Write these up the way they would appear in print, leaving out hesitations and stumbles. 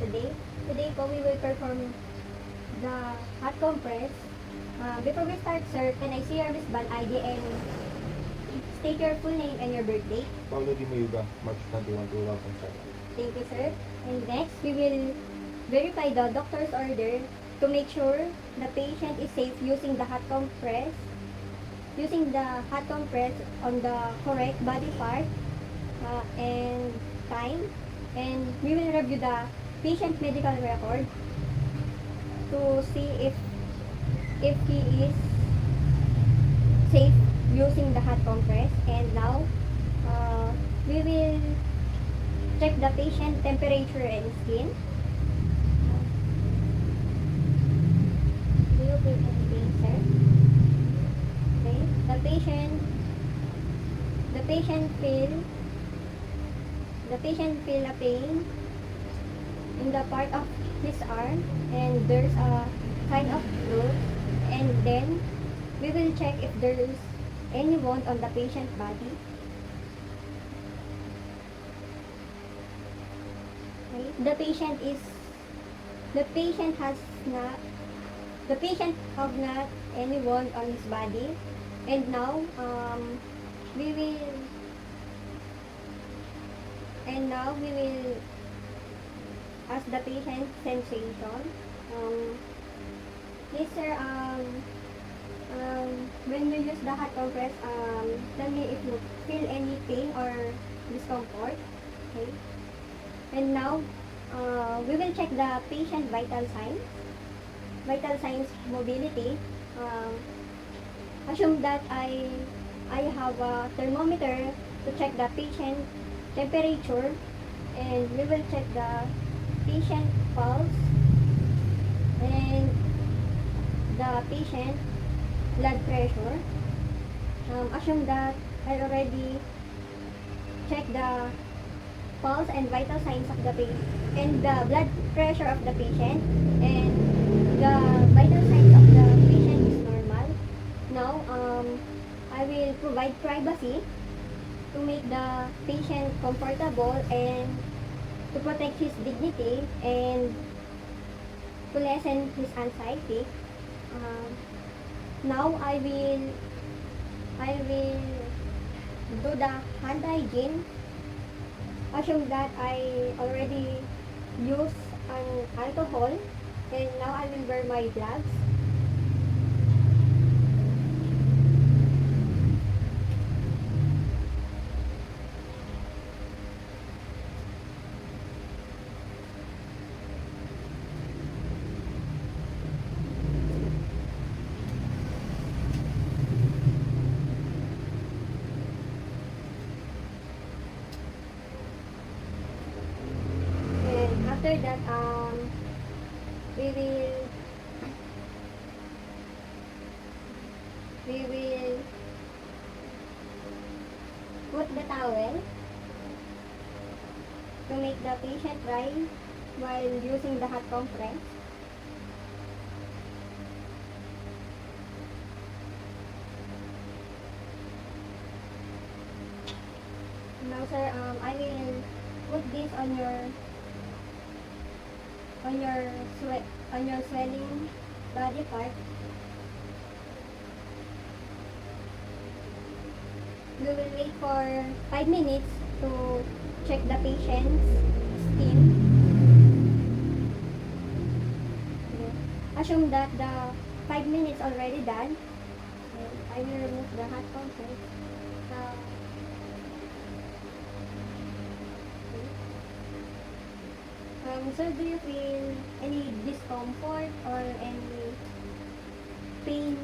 today. Today po, we will perform the hot compress. Before we start, sir, can I see your wristband ID and state your full name and your birthday? Paulo Di Mayuga, March 21, 2007. Thank you, sir. And next, we will verify the doctor's order to make sure the patient is safe using the hot compress. Using the hot compress on the correct body part and time. And we will review the patient medical record to see if he is safe using the hot compress. And now we will check the patient temperature and skin. Do you feel any pain, sir? Okay. The patient feel a pain in the part of his arm, and there's a kind of blood, and then we will check if there is any wound on the patient's body. Okay. The patient have not any wound on his body. And now we will ask the patient sensation. Yes, sir. When you use the hot compress, tell me if you feel any pain or discomfort. Okay. And now we will check the patient vital signs mobility. Assume that I have a thermometer to check the patient temperature, and we will check the patient pulse and the patient blood pressure. Assume that I already checked the pulse and vital signs of the patient and the blood pressure of the patient, and the vital signs of the patient is normal. Now, I will provide privacy to make the patient comfortable and to protect his dignity and to lessen his anxiety. Now, I will do the hand hygiene. Assume that I already use an alcohol, and now I will wear my gloves. After that, we will put the towel to make the patient dry while using the hot compress. Now, sir, I will put this on your swelling body part. We will wait for 5 minutes to check the patient's skin. Okay. Assume that the 5 minutes already done. And I will remove the hot compress. Sir, do you feel any discomfort or any pain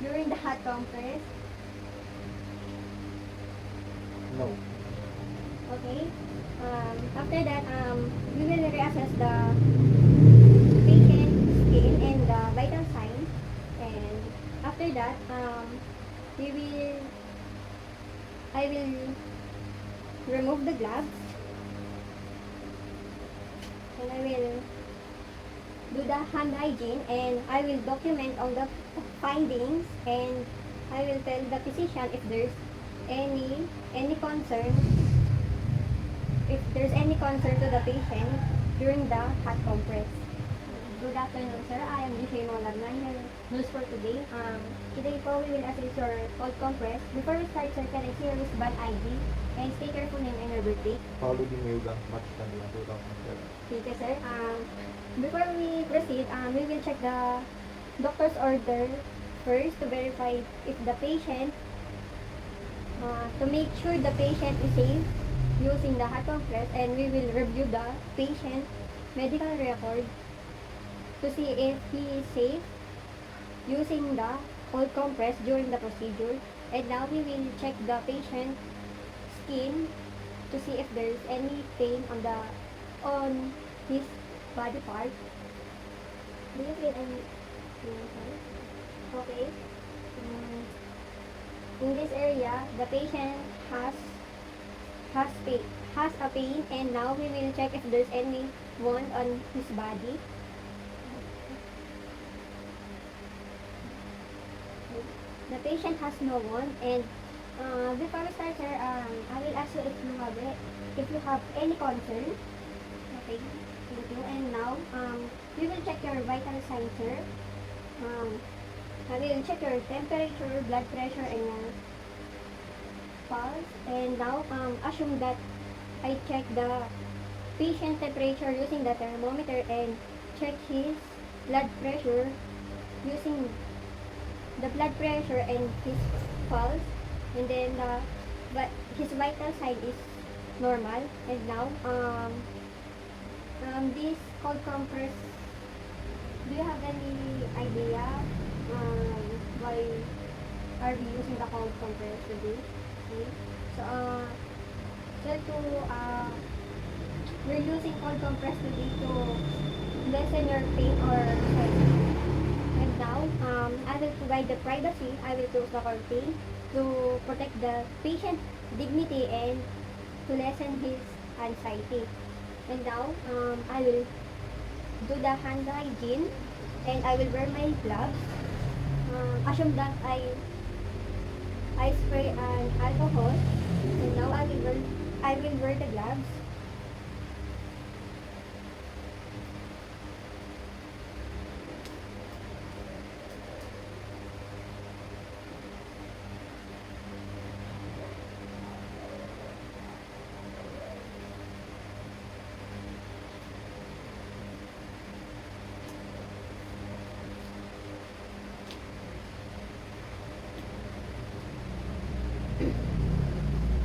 during the hot compress? No. Okay. After that, we will reassess the patient's skin and the vital signs, and after that, I will remove the gloves, and I will do the hand hygiene, and I will document all the findings, and I will tell the physician if there's any any concern, if there's any concern to the patient during the hot compress. Good afternoon, sir. I am DJ Molagman, your news for today. Today po, we will assist your cold compress. Before we start, sir, can I see your wristband ID and state your full name and your birthday? Paulo Di Mayuga, March 21, 2007. Thank you, sir. Before we proceed, we will check the doctor's order first to verify if the patient, to make sure the patient is safe using the hot compress, and we will review the patient medical record to see if he is safe using the cold compress during the procedure. And now we will check the patient's skin to see if there is any pain on his body part. Do you feel any pain, sir? Okay. In this area, the patient has a pain, and now we will check if there's any wound on his body. The patient has no wound, and before we start, sir, I will ask you if you have any concern. Okay, thank you. And now, we will check your vital signs, sir. I will check your temperature, blood pressure, and your pulse. And now, assume that I check the patient temperature using the thermometer and check his blood pressure using the blood pressure and his pulse, and then his vital sign is normal. And now, this cold compress, do you have any idea why are we using the cold compress today? Okay. We're using cold compress today to lessen your pain or headache. And now, I will provide the privacy. I will close the curtain to protect the patient's dignity and to lessen his anxiety. And now, I will do the hand hygiene, and I will wear my gloves. Assume that I spray an alcohol, and now I will wear the gloves.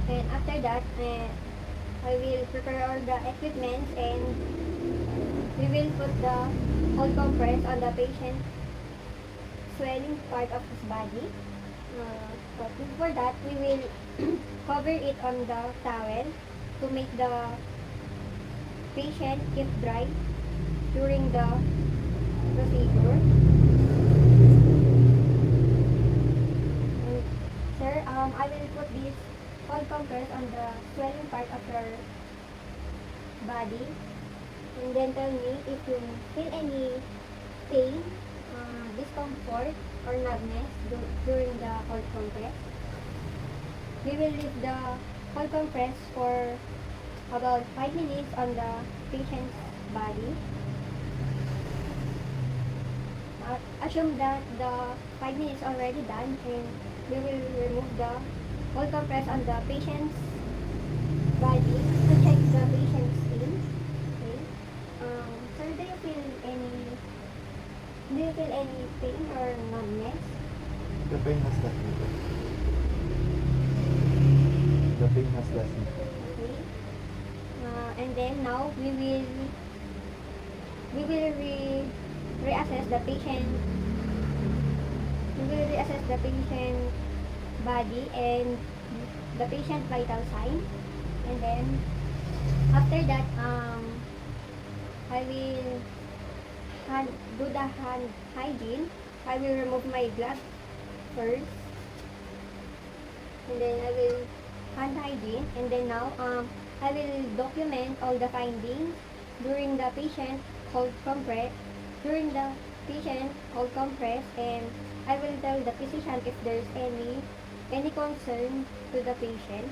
And after that, I will prepare all the equipment, and we will put the cold compress on the patient's swelling part of his body. But before that, we will cover it on the towel to make the patient keep dry during the procedure. And, sir, I will put this cold compress on the swelling part of your body, and then tell me if you feel any pain, discomfort, or numbness during the cold compress. We will leave the cold compress for about 5 minutes on the patient's body. Assume that the 5 minutes already done, and we will remove the cold compress on the patient's body to check the patient's skin. Okay. Sir, do you feel any pain or numbness? The pain has lessened. The pain has lessened. Okay. And then now we will reassess the patient. We will reassess the patient body and the patient vital sign. And then after that, I will do the hand hygiene. I will remove my glove first, and then I will hand hygiene, and then now I will document all the findings during the patient cold compress, and I will tell the physician if there's any any concern to the patient.